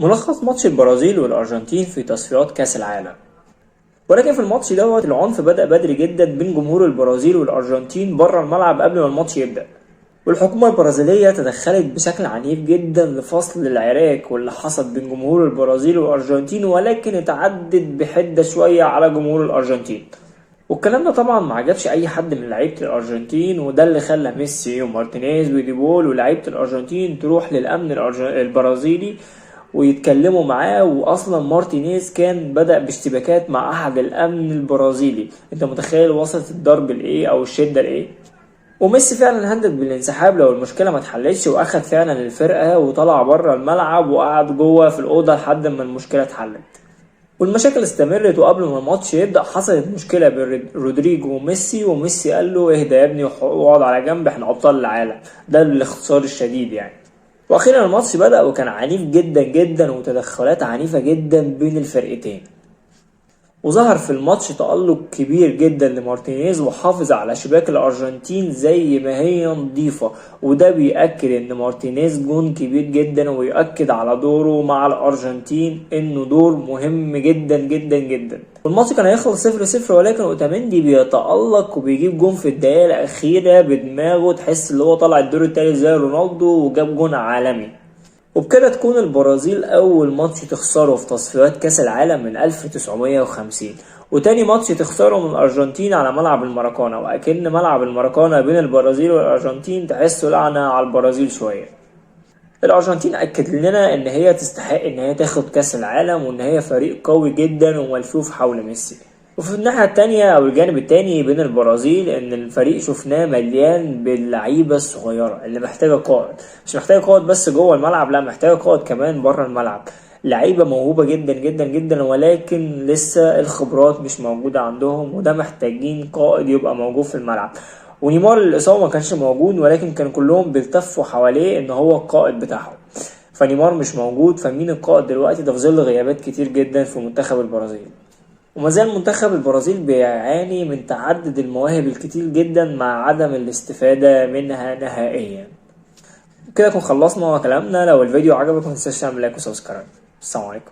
ملخص ماتش البرازيل والأرجنتين في تصفيات كأس العالم. ولكن في الماتش دوت العنف بدأ بدري جدا بين جمهور البرازيل والأرجنتين بره الملعب قبل ما الماتش يبدأ، والحكومة البرازيلية تدخلت بشكل عنيف جدا لفصل العراك واللي حصل بين جمهور البرازيل والأرجنتين، ولكن اتعدت بحدة شوية على جمهور الأرجنتين. والكلام ده طبعا ما عجبش اي حد من لعيبه الارجنتين، وده اللي خلى ميسي ومارتينيز وديبول ولاعيبه الارجنتين تروح للامن البرازيلي ويتكلموا معاه. واصلا مارتينيز كان بدأ باشتباكات مع احد الامن البرازيلي. انت متخيل وصلت الضرب لايه او الشده لايه؟ وميسي فعلا هدد بالانسحاب لو المشكله ما اتحلتش، واخد فعلا الفرقه وطلع بره الملعب وقعد جوه في الاوضه لحد ما المشكله اتحلت. والمشاكل استمرت، وقبل ما الماتش يبدأ حصلت مشكلة بين رودريجو وميسي قال له اهدى يا ابني واقعد على جنب، احنا ابطال العالم. ده بالاختصار الشديد يعني. واخيرا الماتش بدأ وكان عنيف جدا جدا وتدخلات عنيفة جدا بين الفرقتين، وظهر في الماتش تألق كبير جدا لمارتينيز وحافظ على شباك الأرجنتين زي ما هي نظيفة، وده بيأكد ان مارتينيز جون كبير جدا ويؤكد على دوره مع الأرجنتين انه دور مهم جدا جدا جدا. والماتش كان هيخلص 0-0، ولكن اوتاميندي بيتألق وبيجيب جون في الدقيقة الأخيرة بدماغه، تحس اللي هو طلع الدور التالت زي رونالدو وجاب جون عالمي. وبكده تكون البرازيل أول ماتش تخسره في تصفيات كأس العالم من 1950، وتاني ماتش تخسره من الأرجنتين على ملعب الماراكانا. وأكن ملعب الماراكانا بين البرازيل والأرجنتين تحسه لعنة على البرازيل شوية. الأرجنتين أكد لنا إن هي تستحق إن هي تاخد كأس العالم، وإن هي فريق قوي جدا وملفوف حول ميسي. وفي الناحية التانية أو الجانب التاني بين البرازيل، إن الفريق شفناه مليان باللعيبة الصغيرة اللي محتاجة قائد، مش محتاجة قائد بس جوه الملعب، لا محتاجة قائد كمان بره الملعب. لعيبة موهوبة جدا جدا جدا، ولكن لسه الخبرات مش موجودة عندهم، وده محتاجين قائد يبقى موجود في الملعب. ونيمار الإصابة ما كانش موجود، ولكن كان كلهم بيلتفوا حواليه إن هو القائد بتاعهم. فنيمار مش موجود، فمين القائد دلوقتي؟ ده في ظل غيابات كتير جدا في منتخب البرازيل. ومازال منتخب البرازيل بيعاني من تعدد المواهب الكتير جدا مع عدم الاستفادة منها نهائيا. كده نكون خلصنا كلامنا. لو الفيديو عجبك متنساش تعمل لايك وسبسكرايب. السلام عليكم.